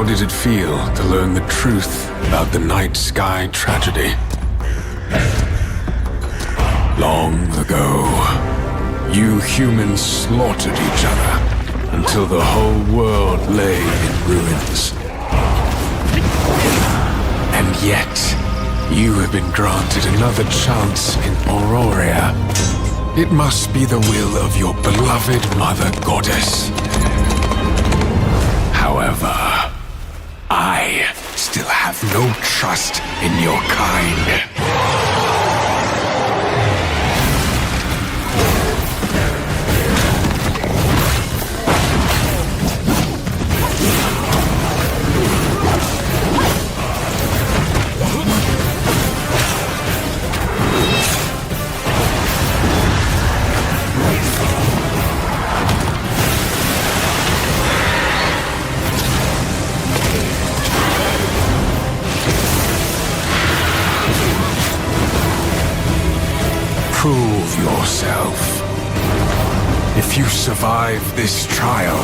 How did it feel to learn the truth about the night sky tragedy? Long ago, you humans slaughtered each other until the whole world lay in ruins. And yet, you have been granted another chance in Auroria. It must be the will of your beloved Mother Goddess. However, I still have no trust in your kind. Prove yourself. If you survive this trial,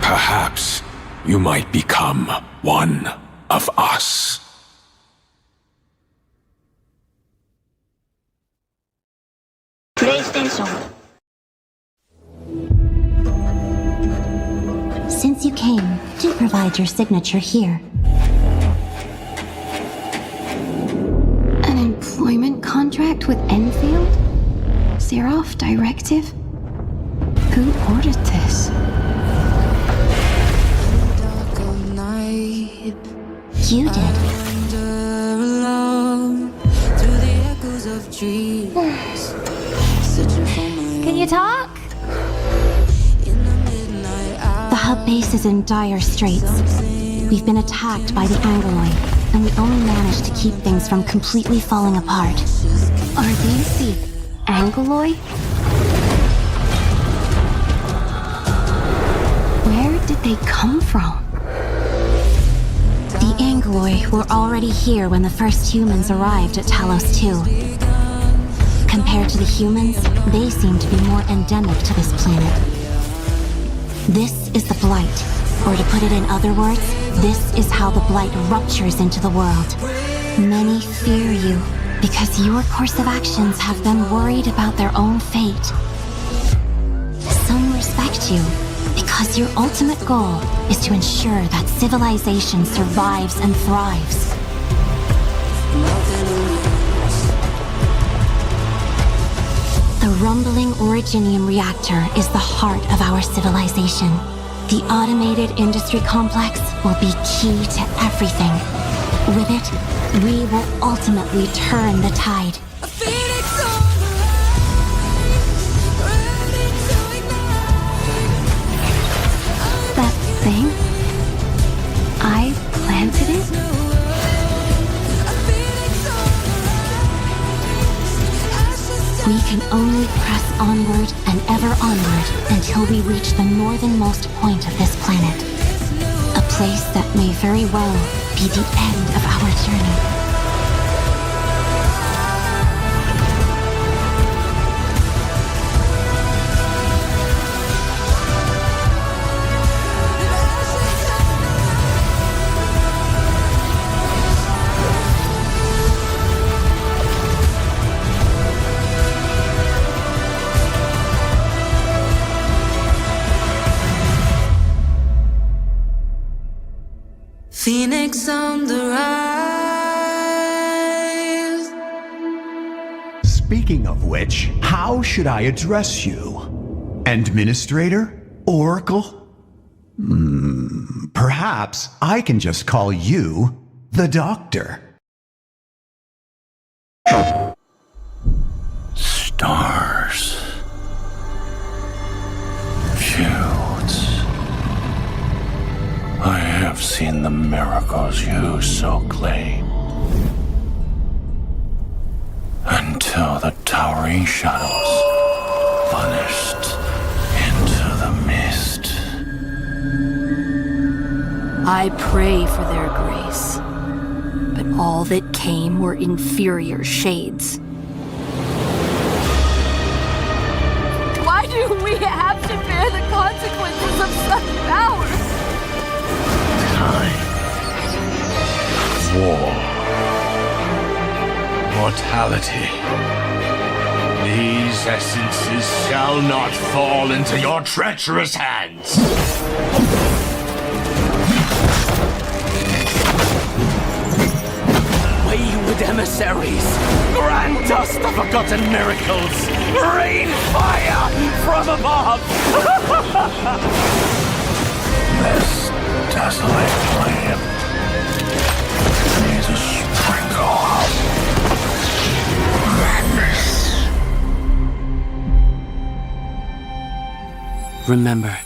perhaps you might become one of us. PlayStation. Since you came, do provide your signature here. An employment contract with Enfield? Seraph Directive? Who ordered this? You did. Can you talk? The hub base is in dire straits. We've been attacked by the Angoloid, and we only managed to keep things from completely falling apart. Are these the Angoloid? Where did they come from? The Angoloid were already here when the first humans arrived at Talos 2. Compared to the humans, they seem to be more endemic to this planet. This is the Blight, or to put it in other words, this is how the Blight ruptures into the world. Many fear you, because your course of actions have them worried about their own fate. Some respect you, because your ultimate goal is to ensure that civilization survives and thrives. The rumbling Originium reactor is the heart of our civilization. The automated industry complex will be key to everything. With it, we will ultimately turn the tide. That thing? I planted it? We can only press onward and ever onward until we reach the northernmost point of this planet. A place that may very well be the end of our journey. Phoenix on the rise. Speaking of which, how should I address you? Administrator? Oracle? Perhaps I can just call you the Doctor. Stars. Fields. I have seen the miracles you so claim. Until the towering shadows vanished into the mist. I pray for their grace, but all that came were inferior shades. Why do we have to bear the consequences of such power? Time. War. Mortality. These essences shall not fall into your treacherous hands. Wayward emissaries, grant us the forgotten miracles. Rain fire from above. This desolate flame needs a sprinkle of madness. Remember,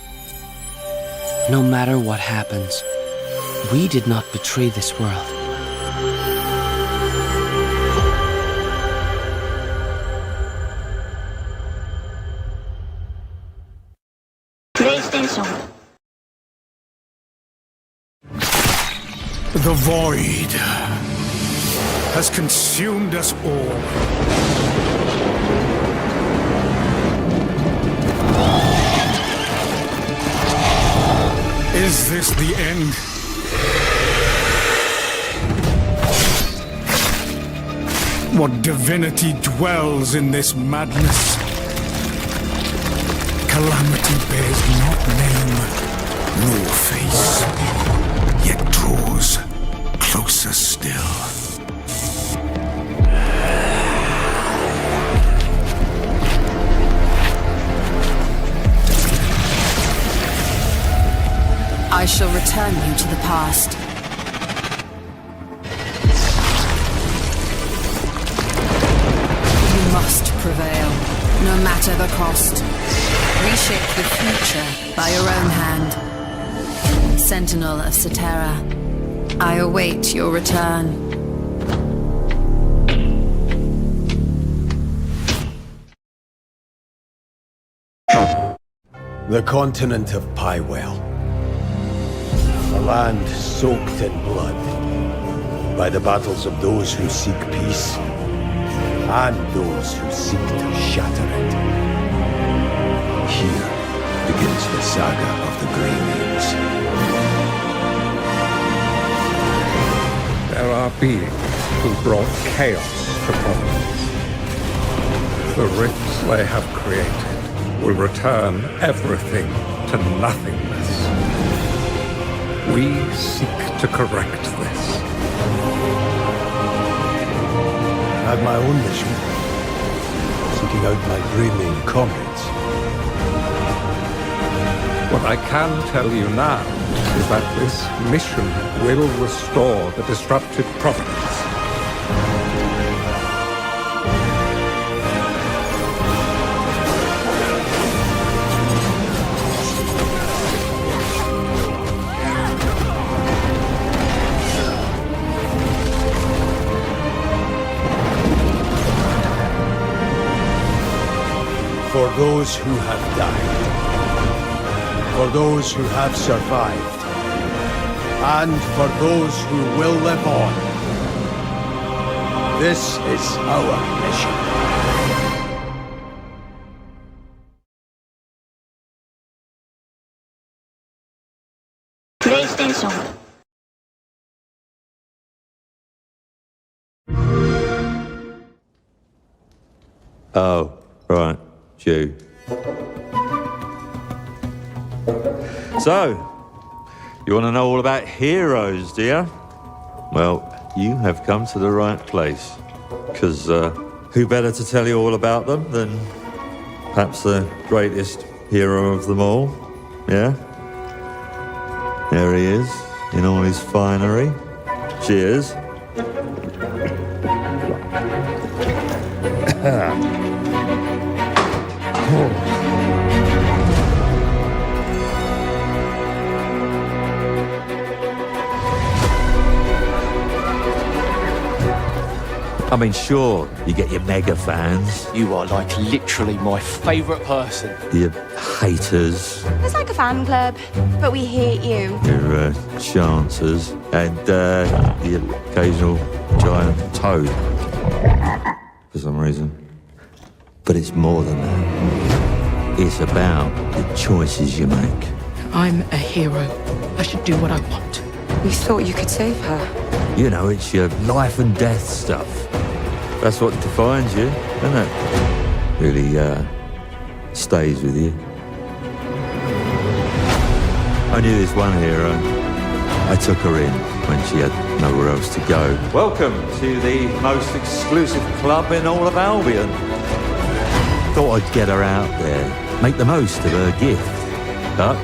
no matter what happens, we did not betray this world. PlayStation. The void has consumed us all. Is this the end? What divinity dwells in this madness? Calamity bears not name nor face, yet draws closer still. I shall return you to the past. You must prevail, no matter the cost. Reshape the future by your own hand. Sentinel of Cetera, I await your return. The continent of Pywell. A land soaked in blood by the battles of those who seek peace and those who seek to shatter it. Here begins the saga of the Grey Names. There are beings who brought chaos to Providence. The rifts they have created will return everything to nothingness. We seek to correct this. I have my own mission, seeking out my Greymane comrades. What I can tell you now is that this mission will restore the disrupted Providence. For those who have died, for those who have survived, and for those who will live on, this is our mission. PlayStation. Oh, right. You. So, you want to know all about heroes, do you? Well, you have come to the right place. Because who better to tell you all about them than perhaps the greatest hero of them all? Yeah? There he is, in all his finery. Cheers. I mean, sure, you get your mega fans, You are like literally my favourite person. your haters, It's like a fan club, but we hate you. your chancers, and your occasional giant toad for some reason. But it's more than that. It's about the choices you make. I'm a hero. I should do what I want. You thought you could save her? You know, it's your life and death stuff. That's what defines you, isn't it? Really, stays with you. I knew this one hero. I took her in when she had nowhere else to go. Welcome to the most exclusive club in all of Albion. Thought I'd get her out there, make the most of her gift. But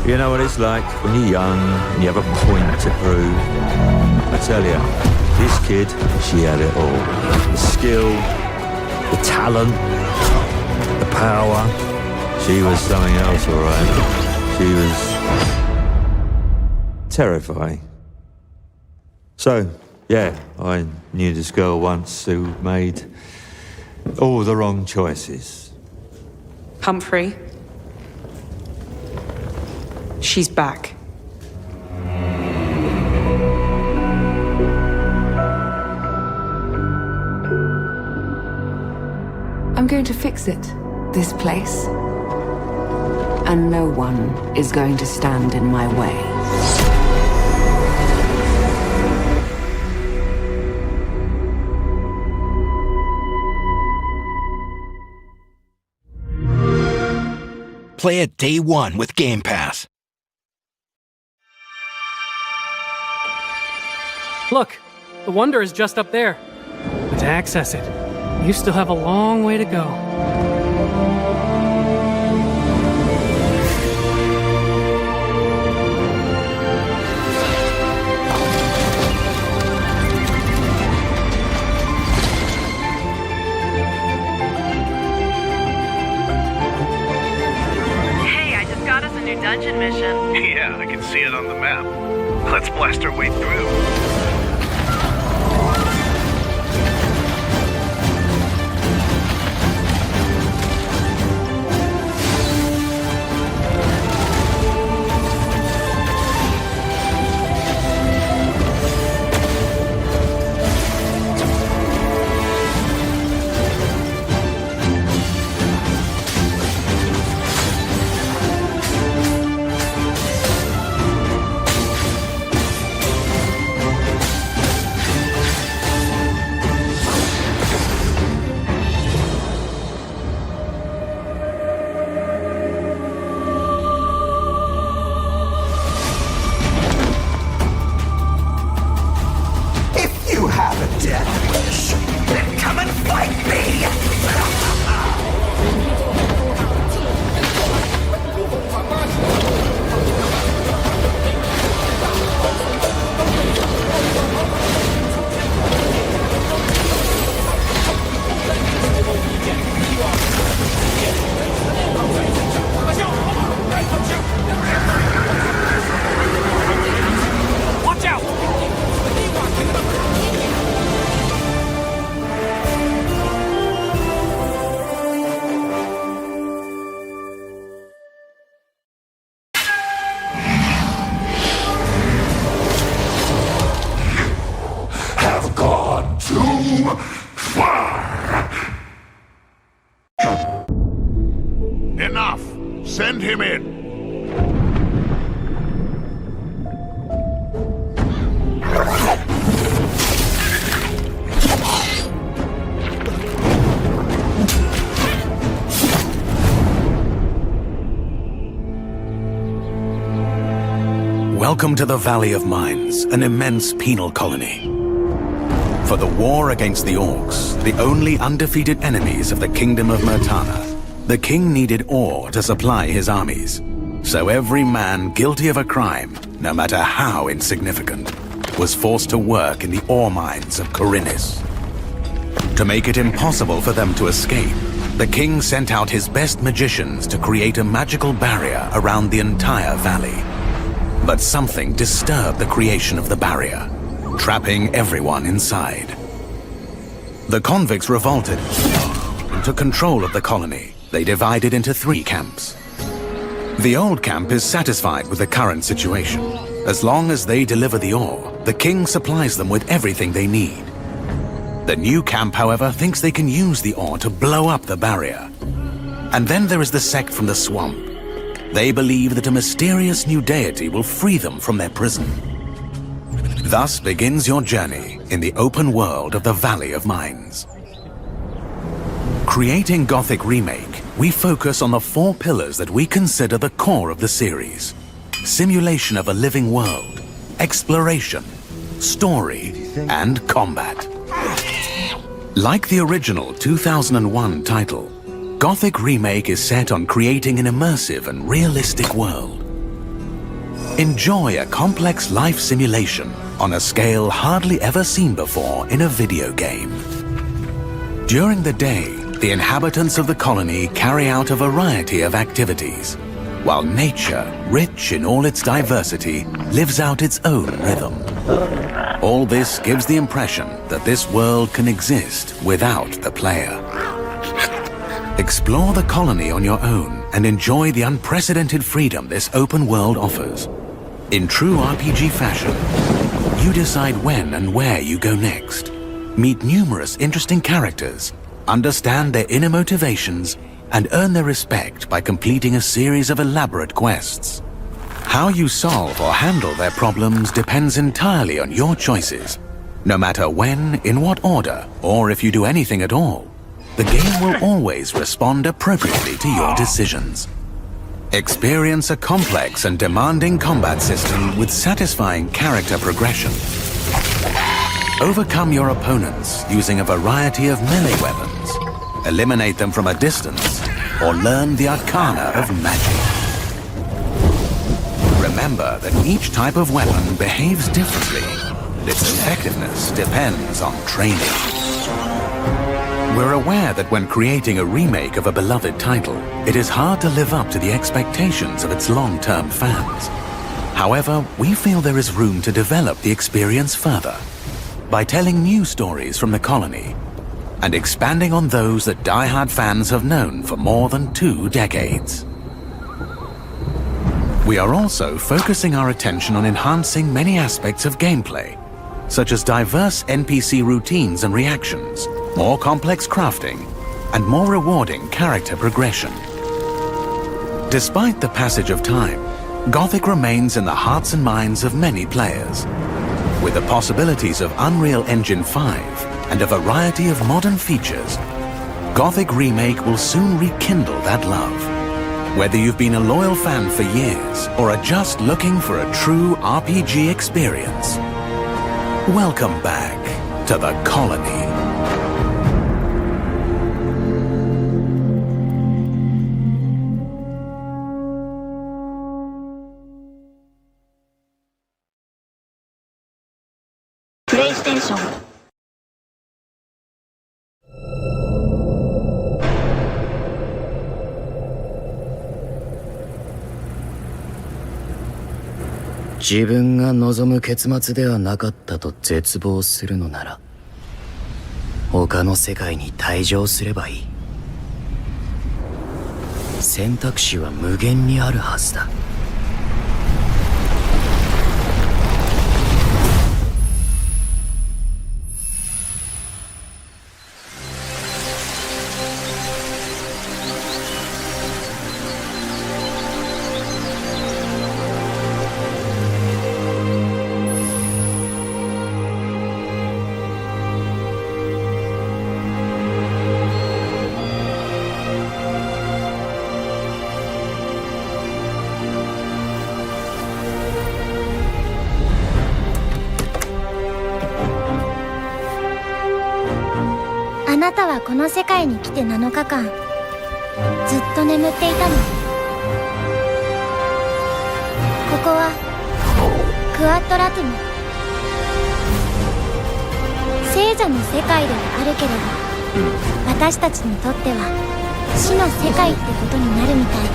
you know what it's like when you're young and you have a point to prove. I tell you, this kid, she had it all. The skill, the talent, the power. She was something else, all right. She was terrifying. So, yeah, I knew this girl once who made all the wrong choices. Humphrey? She's back. I'm going to fix it, this place. And no one is going to stand in my way. Play it day one with Game Pass. Look, the wonder is just up there. But to access it, you still have a long way to go. Hey, I just got us a new dungeon mission. Yeah, I can see it on the map. Let's blast our way through. Enough! Send him in! Welcome to the Valley of Mines, an immense penal colony. For the war against the Orcs, the only undefeated enemies of the Kingdom of Murtana, the king needed ore to supply his armies. So every man guilty of a crime, no matter how insignificant, was forced to work in the ore mines of Khorinis. To make it impossible for them to escape, the king sent out his best magicians to create a magical barrier around the entire valley. But something disturbed the creation of the barrier, trapping everyone inside. The convicts revolted and took control of the colony. They divided into 3 camps. The old camp is satisfied with the current situation, As long as they deliver the ore, the king supplies them with everything they need. The new camp, however, thinks they can use the ore to blow up the barrier. And then there is the sect from the swamp. They believe that a mysterious new deity will free them from their prison. Thus begins your journey in the open world of the Valley of Mines. Creating Gothic Remake, we focus on the 4 pillars that we consider the core of the series. Simulation of a living world, exploration, story, and combat. Like the original 2001 title, Gothic Remake is set on creating an immersive and realistic world. Enjoy a complex life simulation on a scale hardly ever seen before in a video game. During the day, the inhabitants of the colony carry out a variety of activities, while nature, rich in all its diversity, lives out its own rhythm. All this gives the impression that this world can exist without the player. Explore the colony on your own and enjoy the unprecedented freedom this open world offers. In true RPG fashion, you decide when and where you go next, meet numerous interesting characters, understand their inner motivations, and earn their respect by completing a series of elaborate quests. How you solve or handle their problems depends entirely on your choices. No matter when, in what order, or if you do anything at all, the game will always respond appropriately to your decisions. Experience a complex and demanding combat system with satisfying character progression. Overcome your opponents using a variety of melee weapons, eliminate them from a distance, or learn the arcana of magic. Remember that each type of weapon behaves differently. Its effectiveness depends on training. We're aware that when creating a remake of a beloved title, it is hard to live up to the expectations of its long-term fans. However, we feel there is room to develop the experience further by telling new stories from the colony and expanding on those that die-hard fans have known for more than 2 decades. We are also focusing our attention on enhancing many aspects of gameplay, such as diverse NPC routines and reactions, more complex crafting, and more rewarding character progression. Despite the passage of time, Gothic remains in the hearts and minds of many players. With the possibilities of Unreal Engine 5 and a variety of modern features, Gothic Remake will soon rekindle that love. Whether you've been a loyal fan for years or are just looking for a true RPG experience, welcome back to the colony. PlayStation 自分が望む結末ではなかったと絶望するのなら、他の世界に退場すればいい。選択肢は無限にあるはずだ。あなたはこの世界に来て7日間ずっと眠っていたの。ここはクワッドラトゥム、聖者の世界ではあるけれど、私たちにとっては死の世界ってことになるみたい。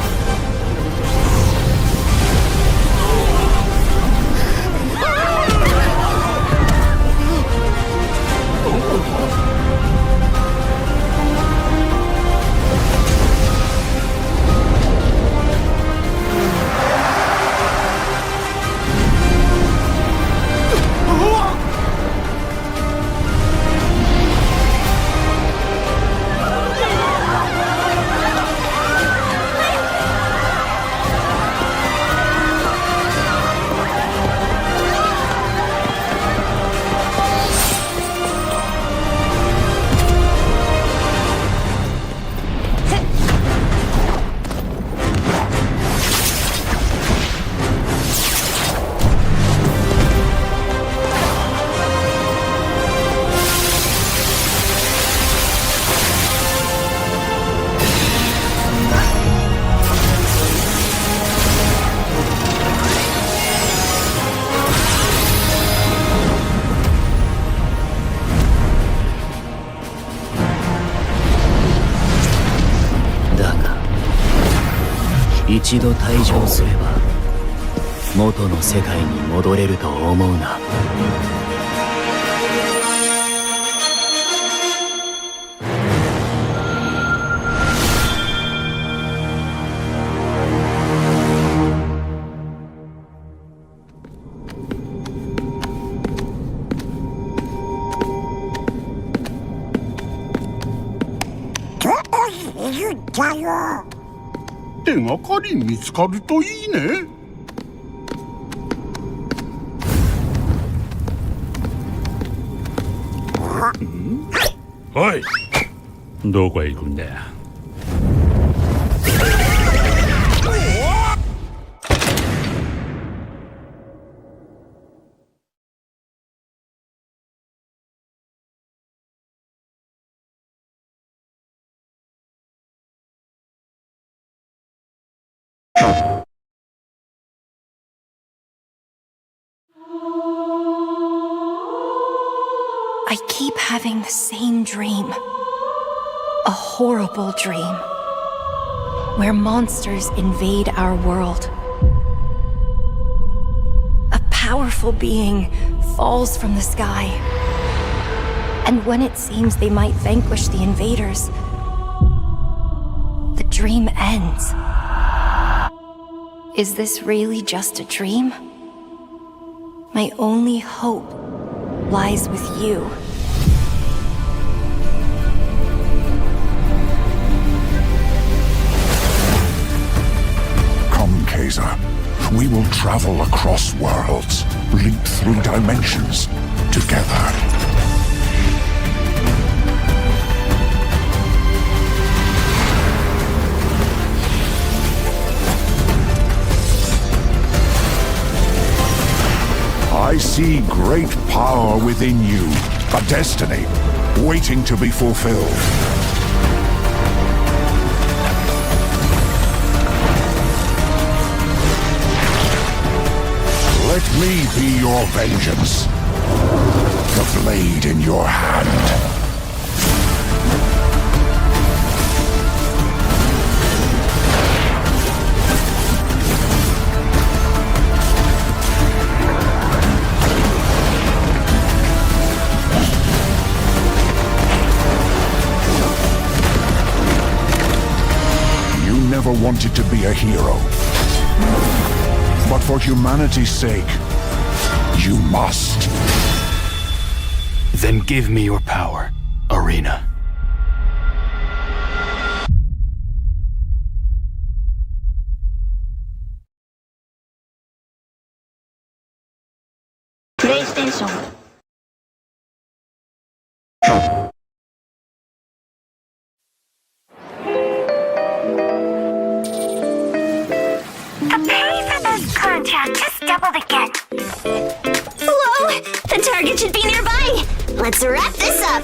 一度退場すれば元の世界に戻れると思うな。手がかり見つかるといいね。おい、どこへ行くんだよ。I keep having the same dream. A horrible dream. Where monsters invade our world. A powerful being falls from the sky. And when it seems they might vanquish the invaders, the dream ends. Is this really just a dream? My only hope lies with you. Come, Kaiser. We will travel across worlds, leap through dimensions, together. I see great power within you, a destiny waiting to be fulfilled. Let me be your vengeance, the blade in your hand. Never wanted to be a hero. But for humanity's sake, you must. Then give me your power, Arena. PlayStation. Just doubled again. Whoa! The target should be nearby! Let's wrap this up!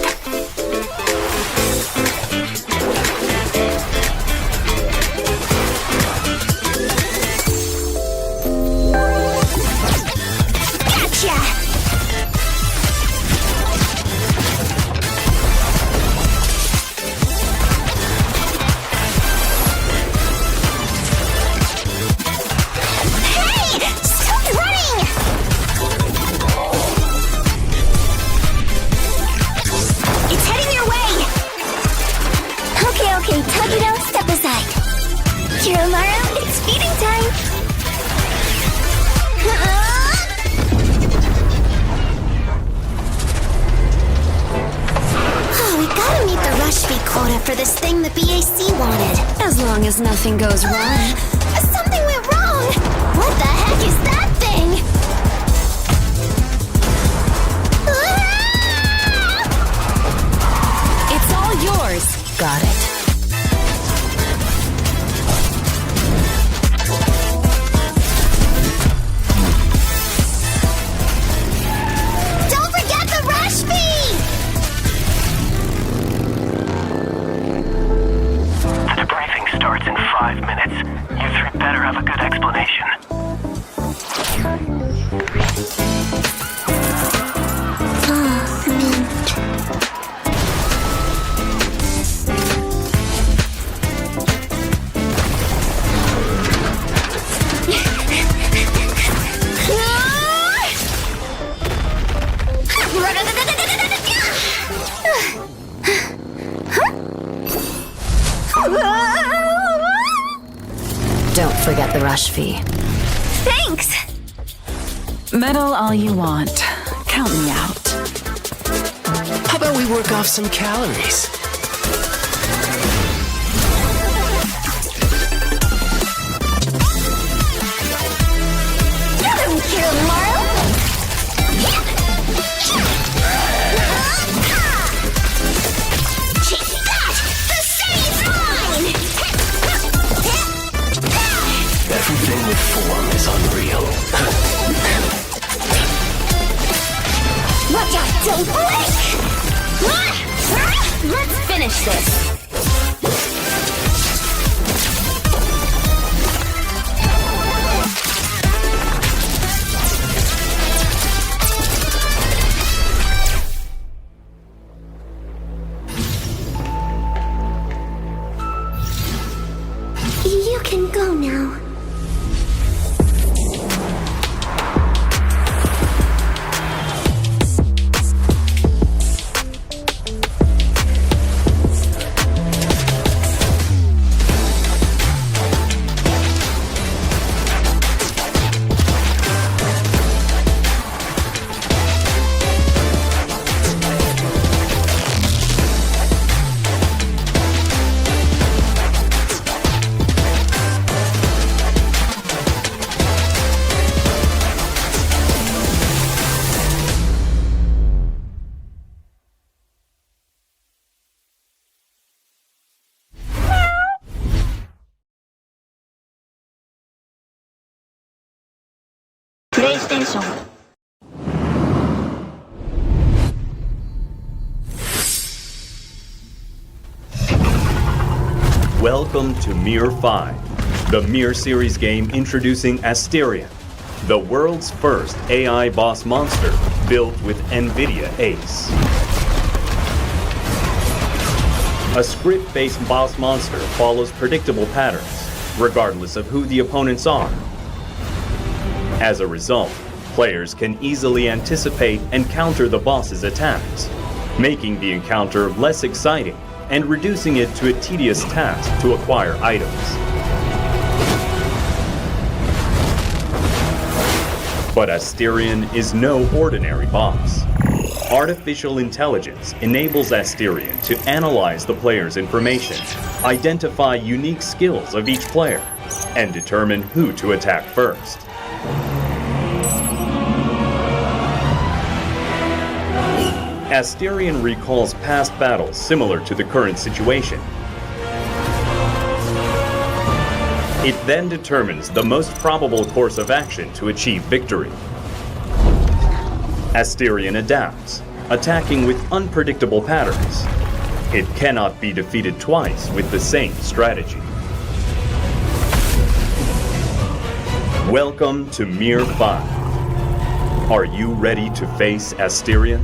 Gotcha! Kiromaru, it's feeding time! Oh, we gotta meet the rush fee quota for this thing the BAC wanted. As long as nothing goes wrong. Something went wrong! What the heck is that thing? It's all yours. Got it. Starts in 5 minutes. You three better have a good explanation. rush fee. Thanks! Meddle all you want. Count me out. How about we work off some calories? You don't care tomorrow! Take that! The city's mine! Everything with form is unreal. Watch out, don't blink! Let's finish this. You can go now. PlayStation. Welcome to Mir 5, the Mir series game introducing Asterion, the world's first AI boss monster built with NVIDIA Ace. A script-based boss monster follows predictable patterns, regardless of who the opponents are. As a result, players can easily anticipate and counter the boss's attacks, making the encounter less exciting and reducing it to a tedious task to acquire items. But Asterion is no ordinary boss. Artificial intelligence enables Asterion to analyze the player's information, identify unique skills of each player, and determine who to attack first. Asterion recalls past battles similar to the current situation. It then determines the most probable course of action to achieve victory. Asterion adapts, attacking with unpredictable patterns. It cannot be defeated twice with the same strategy. Welcome to Mir 5. Are you ready to face Asterion?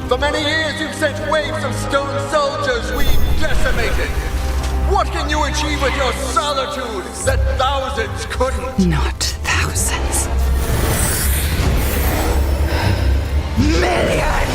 For many years you've sent waves of stone soldiers we've decimated. What can you achieve with your solitude that thousands couldn't? Not thousands. Millions!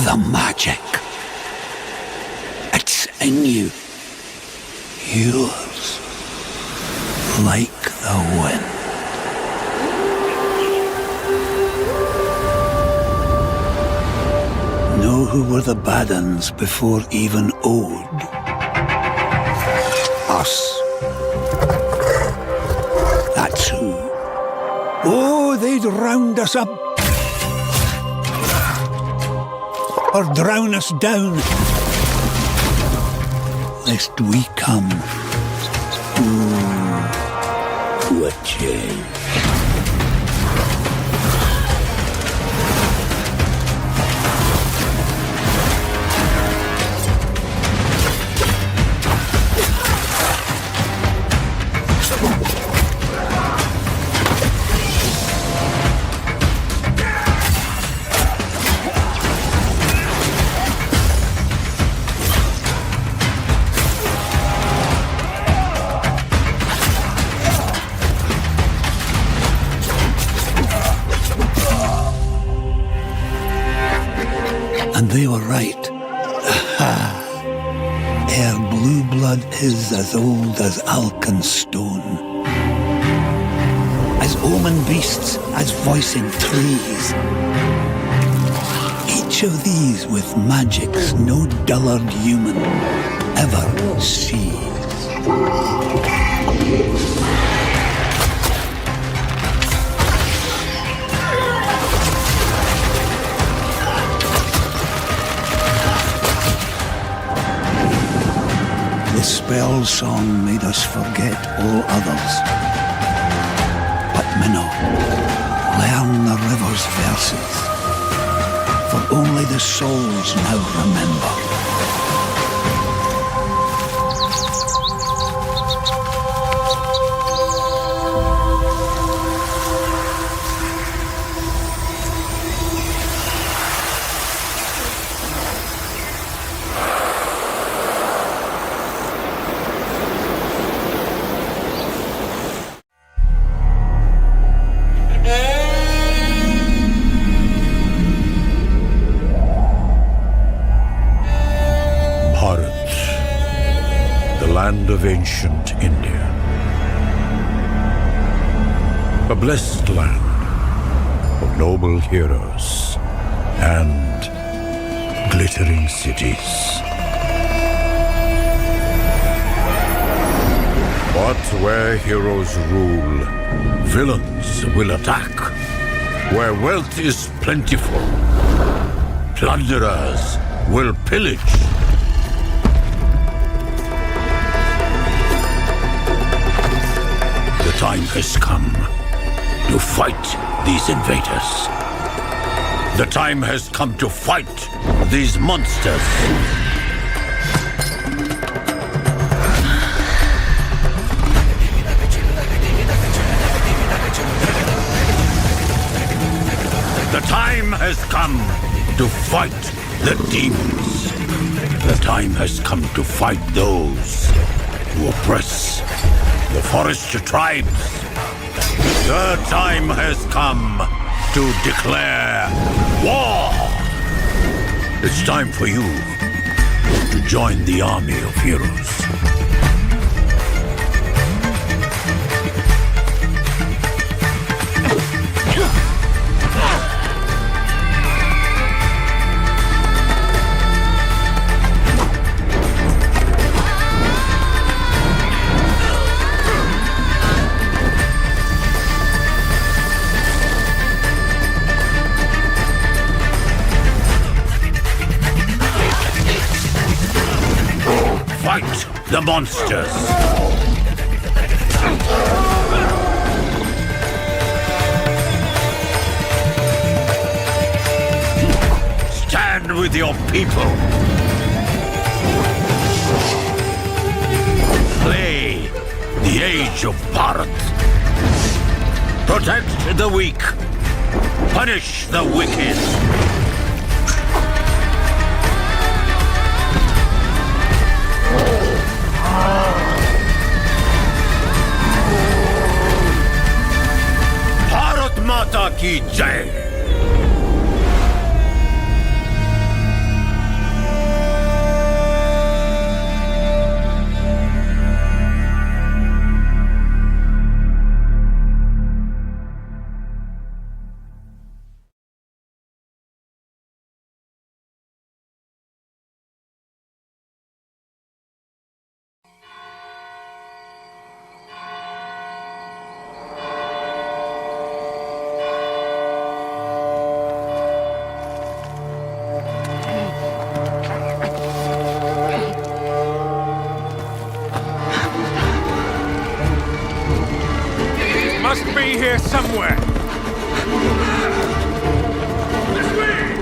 The magic. It's in you. Yours. Like the wind. Know who were the bad uns before even Ode? Us. That's who. Oh, they'd round us up. Or drown us down, lest we come to a change. And they were right. Aha! Ere blue blood is as old as Alkenstone, as omen beasts, as voicing trees. Each of these with magics no dullard human ever sees. The spell song made us forget all others. But Minnow, learn the river's verses, for only the souls now remember. Land of ancient India. A blessed land of noble heroes and glittering cities. But where heroes rule, villains will attack. Where wealth is plentiful, plunderers will pillage. The time has come to fight these invaders. The time has come to fight these monsters. The time has come to fight the demons. The time has come to fight those who oppress the forest tribes. The time has come to declare war! It's time for you to join the army of heroes. Fight the monsters! Stand with your people! Play the age of Bharat! Protect the weak! Punish the wicked! Bharat Mata ki Jai! Must be here somewhere. This way!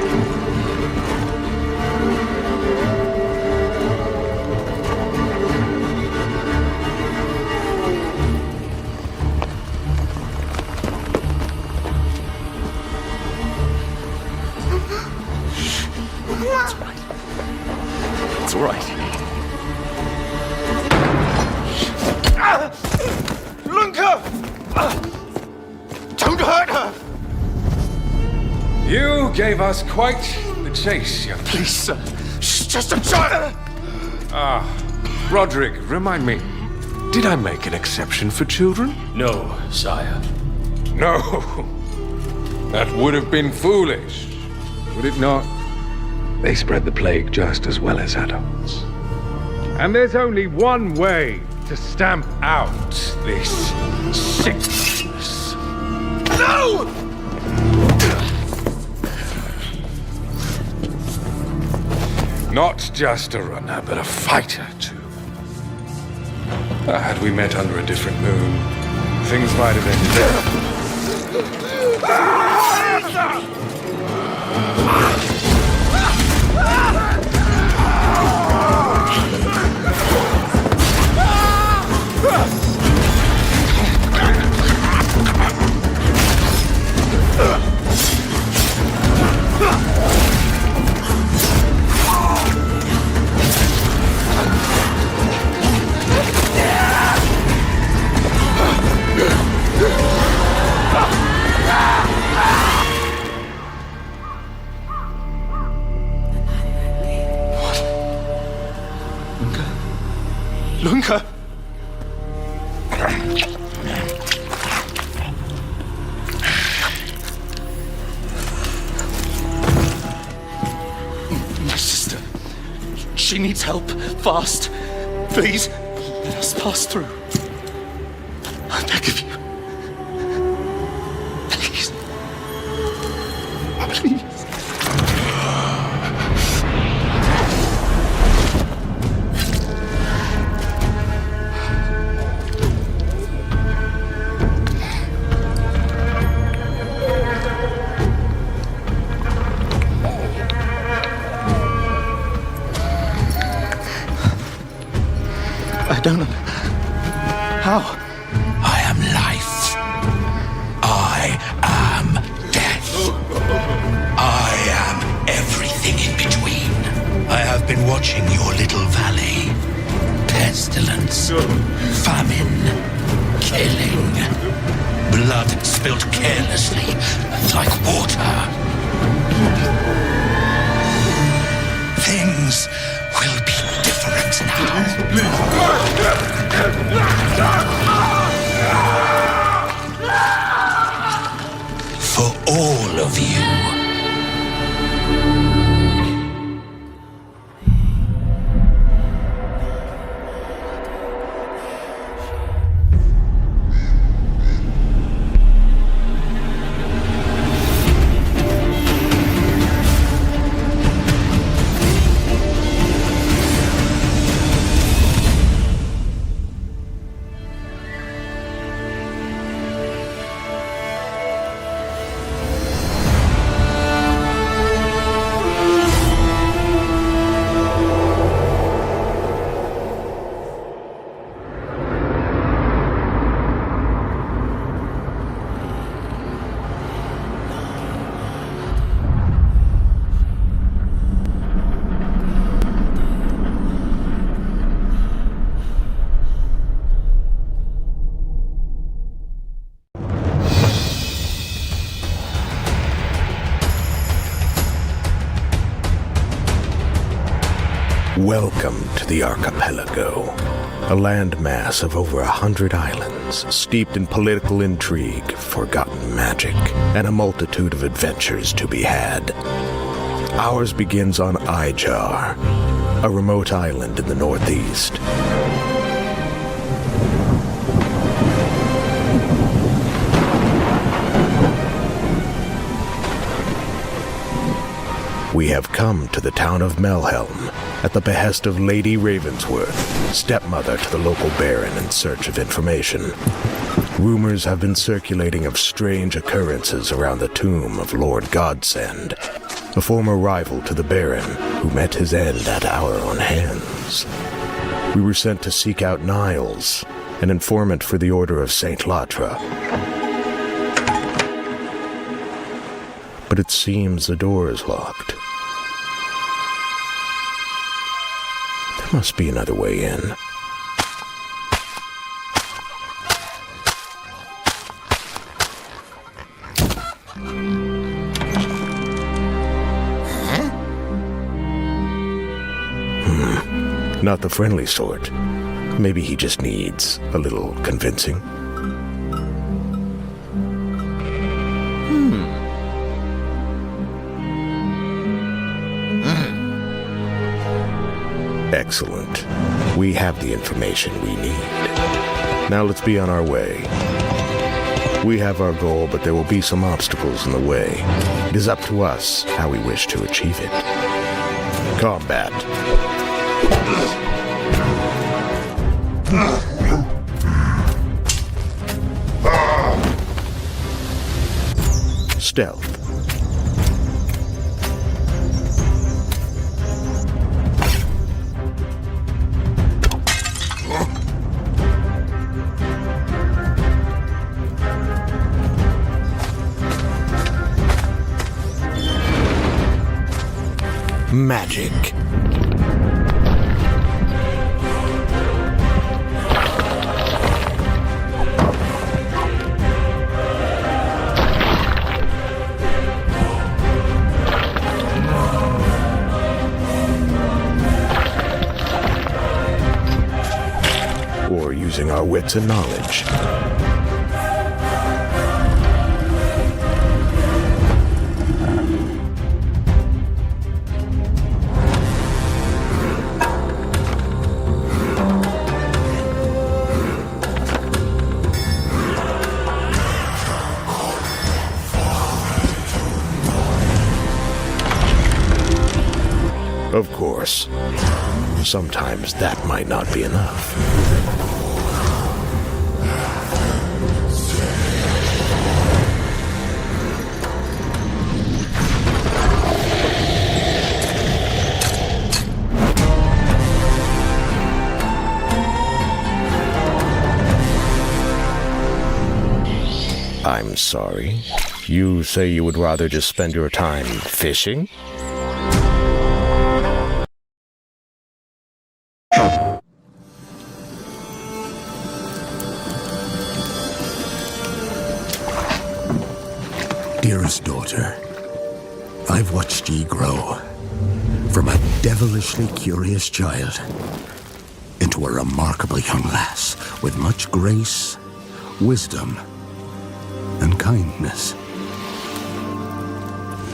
It's all right. Lunka! Don't hurt her! You gave us quite the chase, young man. Please, sir. She's just a child! Ah, Roderick, remind me, did I make an exception for children? No, sire. No. That would have been foolish, would it not? They spread the plague just as well as adults. And there's only one way to stamp out this sickness. No! Not just a runner, but a fighter, too. Had we met under a different moon, things might have ended there. Lunka! My sister. She needs help. Fast. Please, let us pass through. I beg of you. Please. Please. I don't know. How? I am life. I am death. I am everything in between. I have been watching your little valley. Pestilence, famine, killing. blood spilt carelessly, like water. Things will be different now. For all of you. Welcome to the archipelago, a landmass of over 100 islands, steeped in political intrigue, forgotten magic, and a multitude of adventures to be had. Ours begins on Ijar, a remote island in the northeast. We have come to the town of Melhelm at the behest of Lady Ravensworth, stepmother to the local baron in search of information. Rumors have been circulating of strange occurrences around the tomb of Lord Godsend, a former rival to the baron who met his end at our own hands. We were sent to seek out Niles, an informant for the Order of St. Latra. But it seems the door is locked. There must be another way in. Not the friendly sort. Maybe he just needs a little convincing. Excellent. We have the information we need. Now let's be on our way. We have our goal, but there will be some obstacles in the way. It is up to us how we wish to achieve it. Combat. Stealth. Magic. Or using our wits and knowledge. Of course, sometimes that might not be enough. I'm sorry. You say you would rather just spend your time fishing? Dearest daughter, I've watched ye grow from a devilishly curious child into a remarkable young lass with much grace, wisdom, and kindness.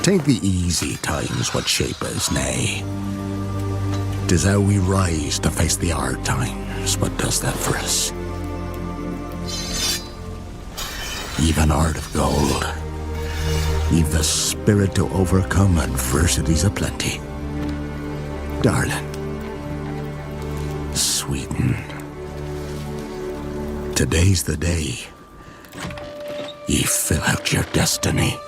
Tain't the easy times what shape us, nay. 'Tis how we rise to face the hard times what does that for us. You've an heart of gold. You've the spirit to overcome adversities aplenty. Darling, sweeten. Today's the day ye fill out your destiny.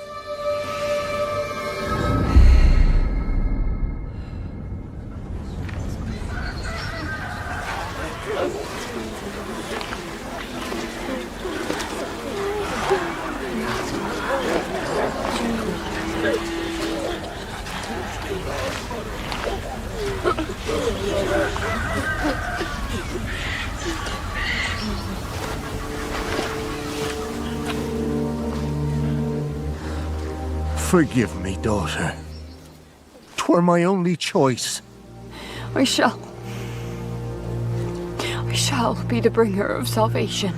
Forgive me, daughter. 'Twere my only choice. I shall be the bringer of salvation.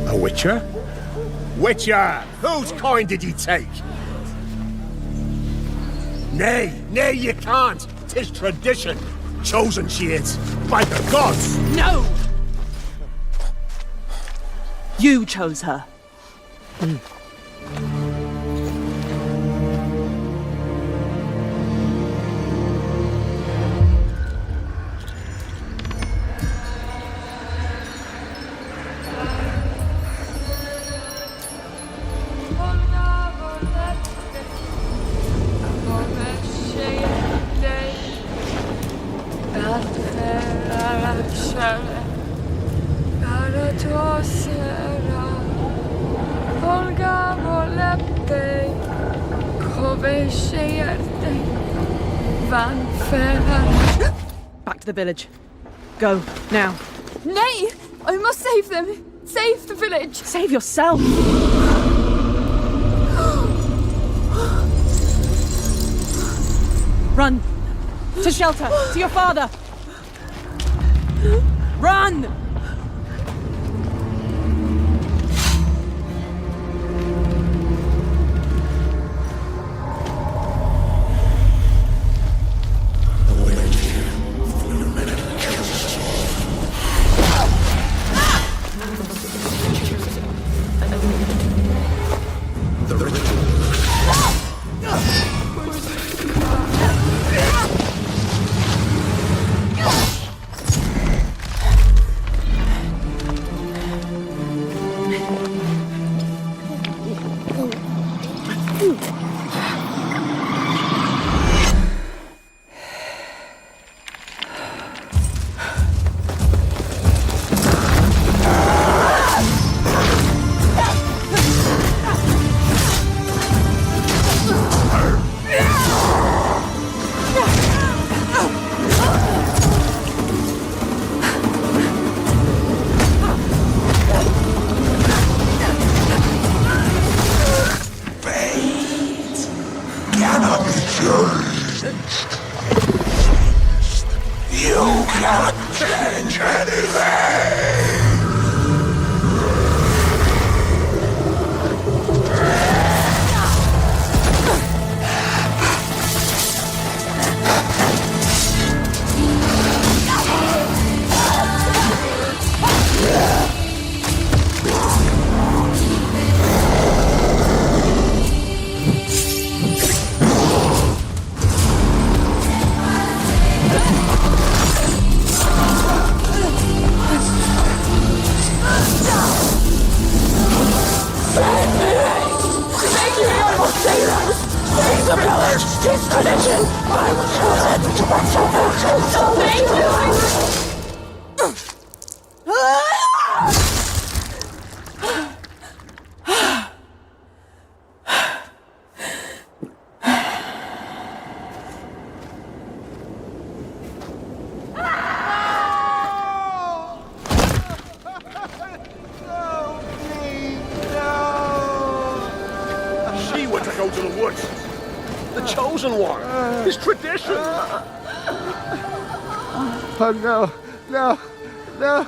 A witcher? Witcher! Whose coin did ye take? Nay, you can't. 'Tis tradition. Chosen she is, by the gods. No! You chose her. Back to the village. Go, now. Nay! I must save them! Save the village! Save yourself! Run! To shelter! To your father! Run! to the woods. The chosen one. His tradition. Oh no, no, no.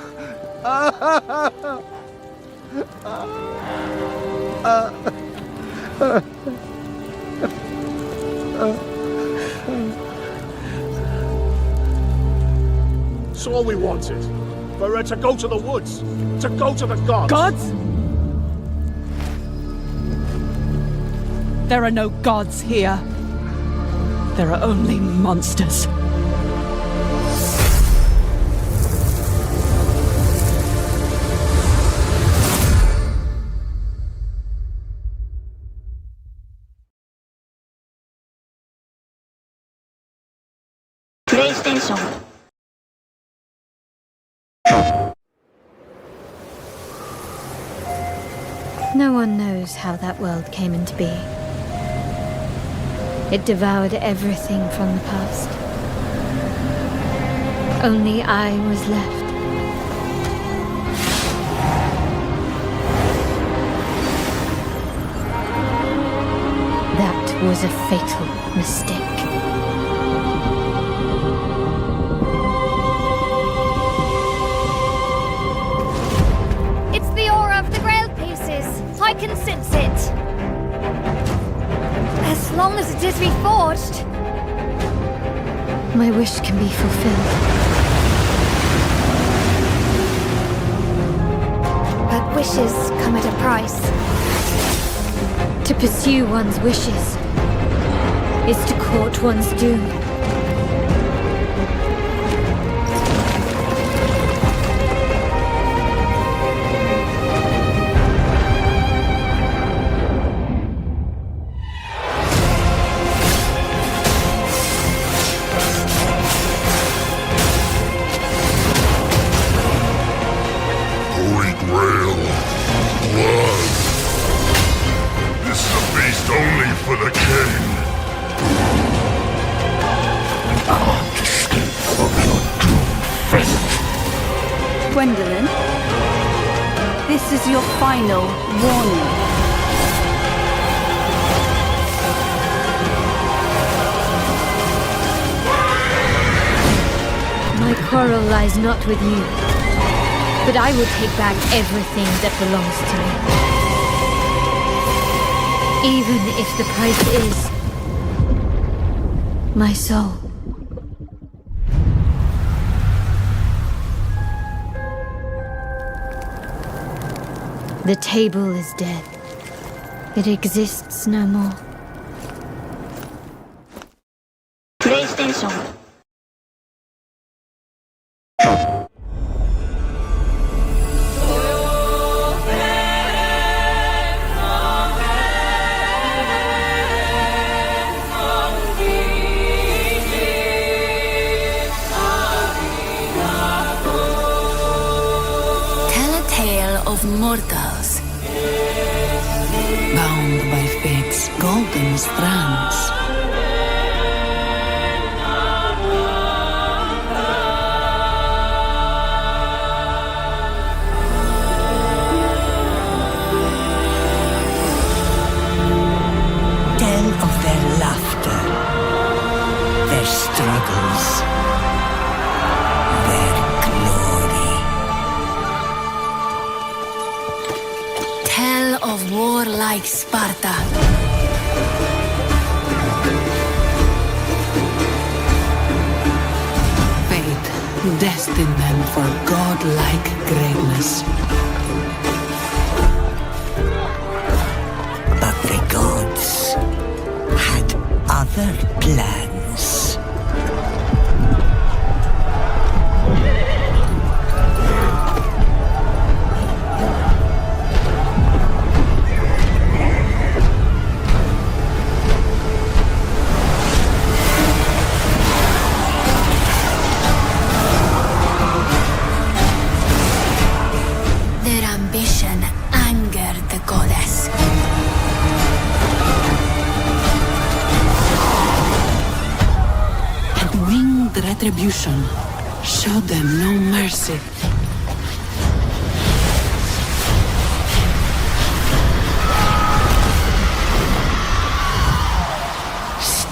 It's all we wanted. For her to go to the woods. To go to the gods. Gods? There are no gods here. There are only monsters. PlayStation. No one knows how that world came into being. It devoured everything from the past. Only I was left. That was a fatal mistake. It's the aura of the Grail pieces. I can sense it. As long as it is reforged. My wish can be fulfilled. But wishes come at a price. To pursue one's wishes is to court one's doom. Holy Grail. Blood. This is a feast only for the king. Can't escape from your doomed fate. Gwendolyn, this is your final warning. My quarrel lies not with you, but I will take back everything that belongs to me. Even if the price is my soul. The table is dead. It exists no more. PlayStation. Tell a tale of mortals, bound by fate's golden strands. Tell of their laughter, their struggles, their glory. Tell of warlike Sparta. Fate destined them for godlike greatness. But the gods had other plans. Their ambition angered the goddess. And winged retribution showed them no mercy.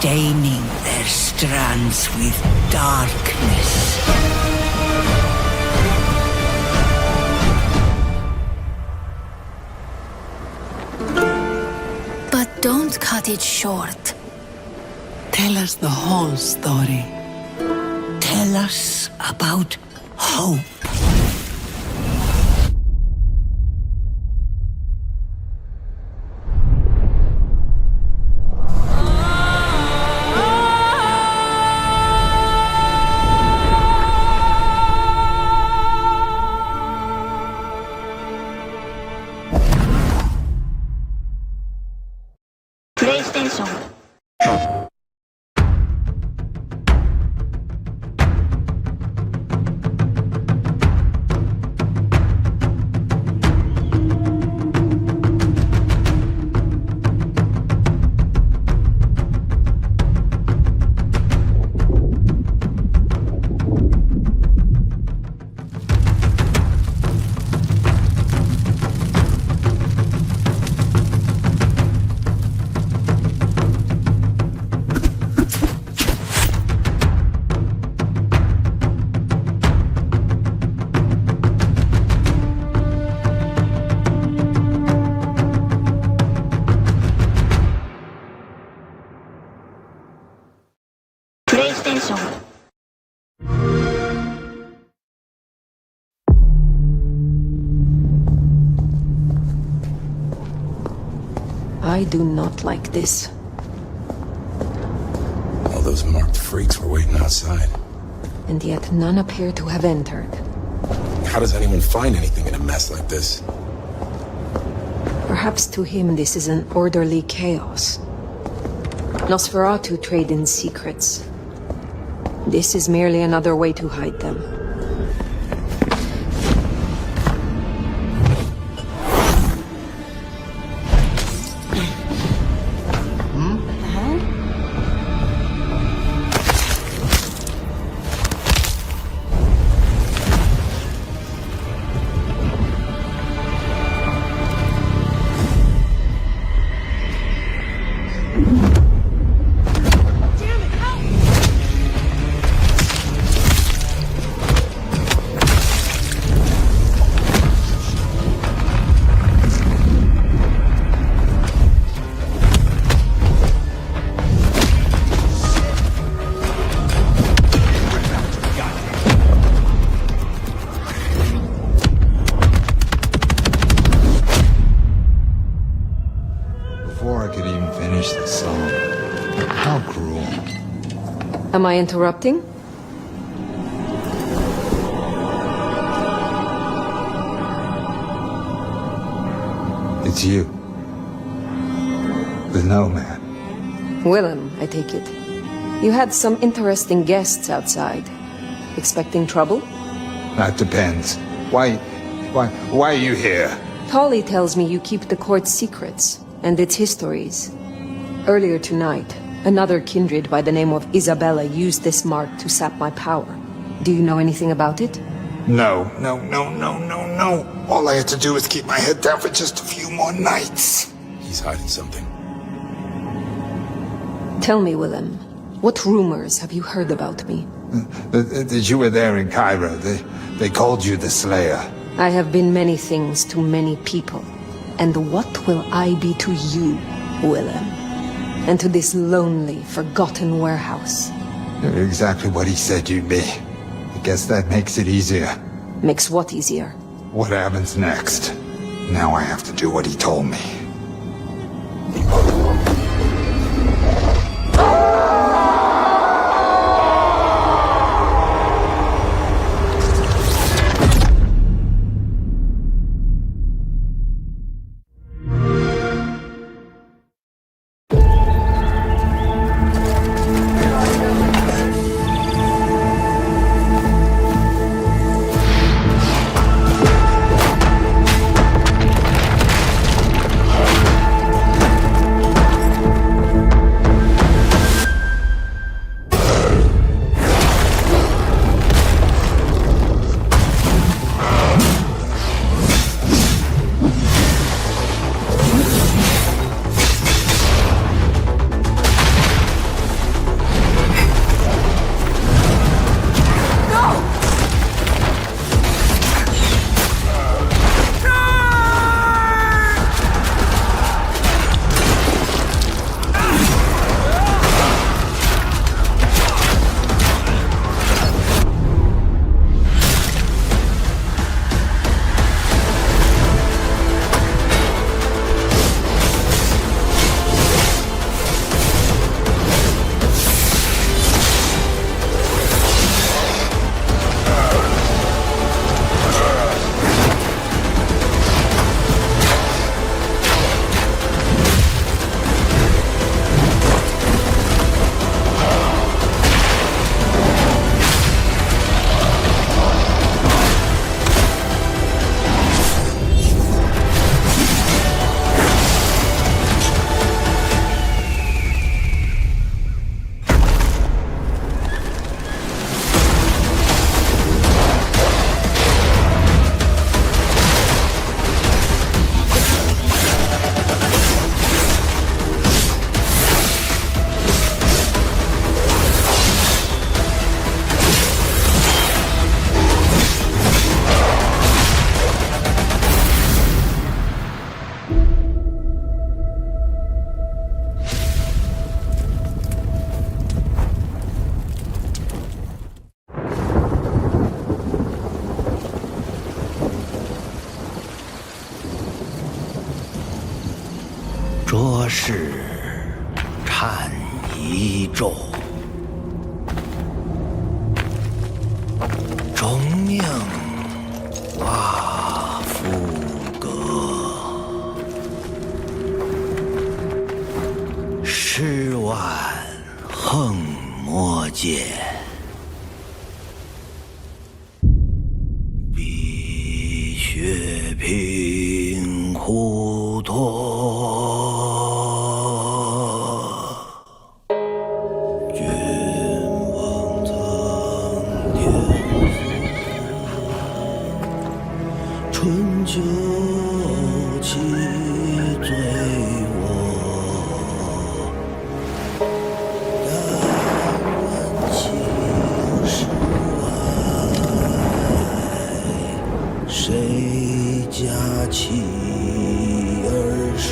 staining their strands with darkness. But don't cut it short. Tell us the whole story. Tell us about hope. PlayStation. PlayStation. I do not like this. All those marked freaks were waiting outside. And yet none appear to have entered. How does anyone find anything in a mess like this? Perhaps to him this is an orderly chaos. Nosferatu trade in secrets. This is merely another way to hide them. Before I could even finish the song. How cruel. Am I interrupting? It's you. The Nomad. Willem, I take it. You had some interesting guests outside. Expecting trouble? That depends. Why are you here? Tolly tells me you keep the court's secrets and its histories. Earlier tonight, another kindred by the name of Isabella used this mark to sap my power. Do you know anything about it? No. All I had to do was keep my head down for just a few more nights. He's hiding something. Tell me, Willem, what rumors have you heard about me? That you were there in Cairo. They called you the Slayer. I have been many things to many people. And what will I be to you, Willem? And to this lonely, forgotten warehouse? You're exactly what he said you'd be. I guess that makes it easier. Makes what easier? What happens next? Now I have to do what he told me. 着实颤一咒，钟鸣瓦夫歌，10万横魔剑，碧血平湖托。春秋气醉我，但问情是爱，谁家妻儿说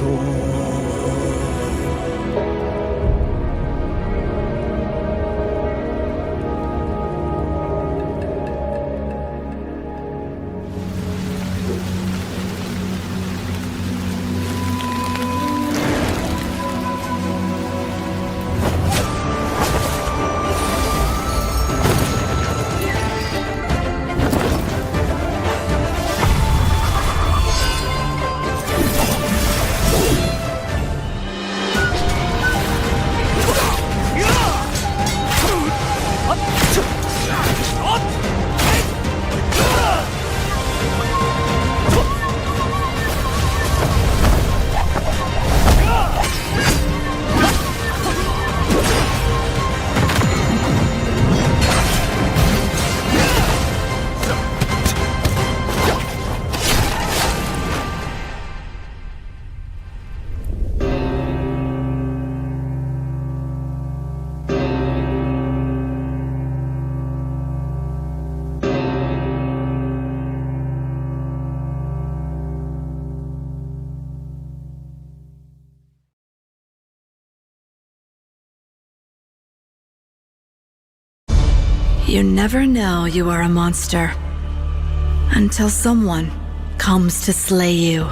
？You never know you are a monster until someone comes to slay you.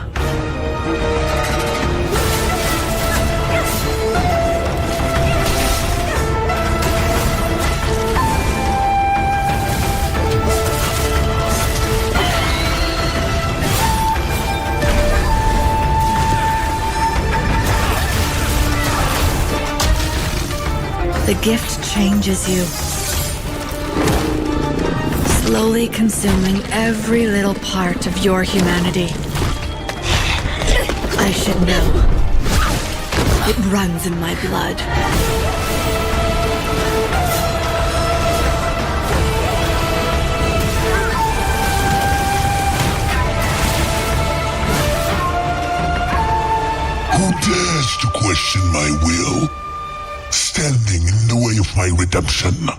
The gift changes you, slowly consuming every little part of your humanity. I should know. It runs in my blood. Who dares to question my will? Standing in the way of my redemption.